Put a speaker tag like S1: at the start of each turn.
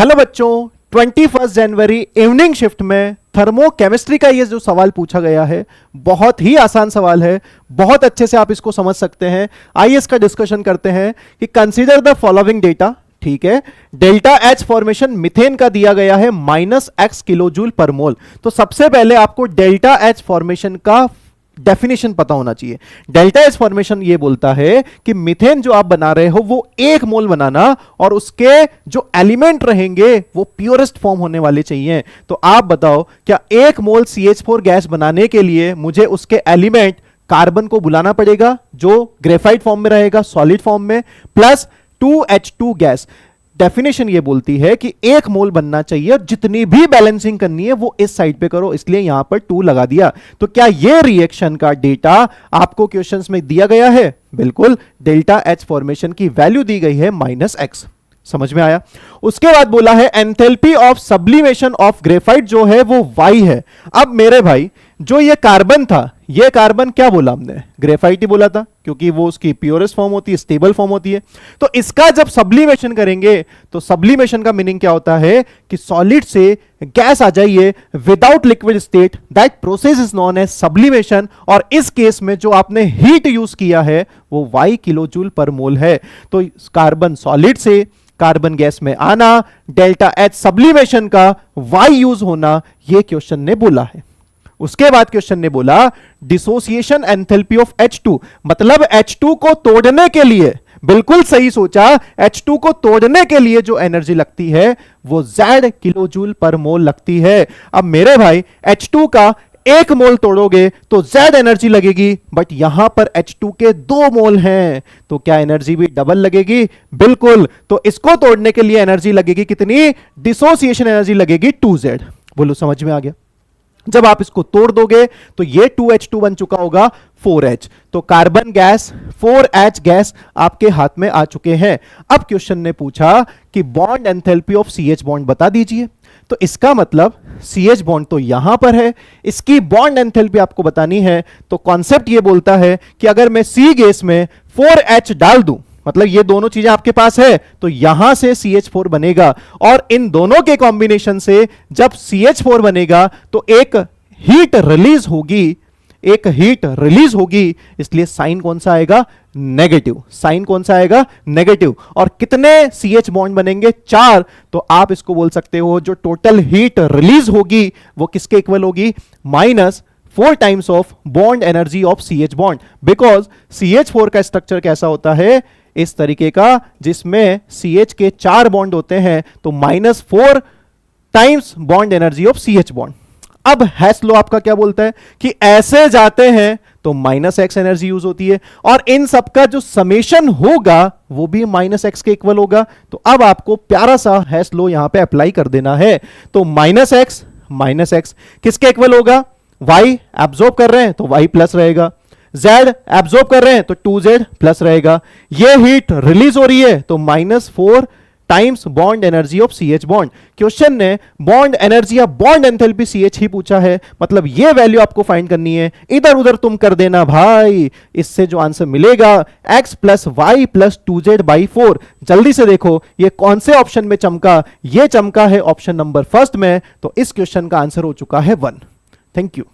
S1: Hello बच्चों, 21 जनवरी evening shift में thermochemistry का ये जो सवाल पूछा गया है बहुत ही आसान सवाल है। बहुत अच्छे से आप इसको समझ सकते हैं। आइए इसका डिस्कशन करते हैं कि कंसीडर द फॉलोइंग डेटा। ठीक है, डेल्टा एच फॉर्मेशन मिथेन का दिया गया है -x किलोजूल पर मोल। तो सबसे पहले आपको डेल्टा एच फॉर्मेशन का डेफिनेशन पता होना चाहिए। डेल्टा एच फॉर्मेशन ये बोलता है कि मीथेन जो आप बना रहे हो वो 1 मोल बनाना और उसके जो एलिमेंट रहेंगे वो प्योरेस्ट फॉर्म होने वाले चाहिए। तो आप बताओ, क्या 1 मोल CH4 गैस बनाने के लिए मुझे उसके एलिमेंट कार्बन को बुलाना पड़ेगा जो ग्रेफाइट फॉर्म में रहेगा, सॉलिड फॉर्म में, प्लस 2H2 गैस। डेफिनेशन ये बोलती है कि 1 मोल बनना चाहिए और जितनी भी बैलेंसिंग करनी है वो इस साइड पे करो, इसलिए यहां पर 2 लगा दिया। तो क्या ये रिएक्शन का डेटा आपको क्वेश्चंस में दिया गया है? बिल्कुल, डेल्टा एच फॉर्मेशन की वैल्यू दी गई है -x। समझ में आया? उसके बाद बोला है enthalpy of sublimation of graphite जो है वो Y है। अब मेरे भाई, जो ये कार्बन था, ये कार्बन क्या बोला हमने? ग्रेफाइट ही बोला था, क्योंकि वो उसकी प्योरेस्ट फॉर्म होती है, स्टेबल फॉर्म होती है। तो इसका जब सब्लिमेशन करेंगे तो सब्लिमेशन का मीनिंग क्या होता है कि सॉलिड से गैस आ जाइए without liquid state, that process is known as sublimation. और इस केस में जो आपने हीट यूज किया है वो Y किलोजूल पर मोल है। तो कार्बन सॉलिड से कार्बन गैस में आना, डेल्टा एच सब्लिमेशन का Y यूज होना, ये क्वेश्चन ने बोला है। उसके बाद क्वेश्चन ने बोला डिसोसिएशन एंथैल्पी ऑफ H2, मतलब H2 को तोड़ने के लिए, बिल्कुल सही सोचा, H2 को तोड़ने के लिए जो एनर्जी लगती है वो Z किलोजूल पर मोल लगती है। अब मेरे भाई, H2 का 1 मोल तोड़ोगे तो Z एनर्जी लगेगी, बट यहां पर H2 के 2 मोल हैं, तो क्या एनर्जी भी डबल लगेगी? बिल्कुल। तो इसको तोड़ने के लिए एनर्जी लगेगी कितनी? डिसोसिएशन एनर्जी लगेगी 2Z। बोलो, समझ में आ गया? जब आप इसको तोड़ दोगे तो ये 2H2 बन चुका होगा 4H। तो कार्बन गैस 4H गैस आपके हाथ में आ चुके हैं। अब क्वेश्चन ने पूछा कि bond enthalpy of CH bond बता दीजिए। तो इसका मतलब CH बॉन्ड तो यहां पर है, इसकी बॉन्ड एंथैल्पी आपको बतानी है। तो कॉन्सेप्ट ये बोलता है कि अगर मैं C गैस में 4H डाल दूं, मतलब ये दोनों चीजें आपके पास है, तो यहां से CH4 बनेगा और इन दोनों के कॉम्बिनेशन से जब CH4 बनेगा तो एक हीट रिलीज होगी, एक हीट रिलीज होगी, इसलिए साइन कौन सा आएगा? नेगेटिव। साइन कौन सा आएगा? नेगेटिव। और कितने CH बॉन्ड बनेंगे? 4। तो आप इसको बोल सकते हो जो टोटल हीट रिलीज होगी वो किसके इक्वल होगी? -4 times of bond energy of CH bond. Because CH4 का स्ट्रक्चर कैसा होता है? इस तरीके का, जिसमें CH के 4 बॉन्ड होते हैं, तो -4 times bond energy of CH bond. अब हेस लॉ आपका क्या बोलता है कि ऐसे जाते हैं तो -x एनर्जी यूज होती है और इन सबका जो समेशन होगा वो भी -x के इक्वल होगा। तो अब आपको प्यारा सा हेस लॉ यहां पे अप्लाई कर देना है। तो -x किसके इक्वल होगा? Y एब्जॉर्ब कर रहे हैं तो Y प्लस रहेगा, Z एब्जॉर्ब कर रहे हैं तो 2Z प्लस रहेगा। ये हीट रिलीज हो रही है तो -4 times bond energy of CH bond. Question ने बॉन्ड एनर्जी या बॉन्ड एंथैल्पी CH ही पूछा है, मतलब ये वैल्यू आपको फाइंड करनी है। इधर उधर तुम कर देना भाई, इससे जो आंसर मिलेगा x + y + 2Z/4। जल्दी से देखो ये कौन से ऑप्शन में चमका? ये चमका है ऑप्शन नंबर 1 में। तो इस क्वेश्चन का आंसर हो चुका है 1। Thank you.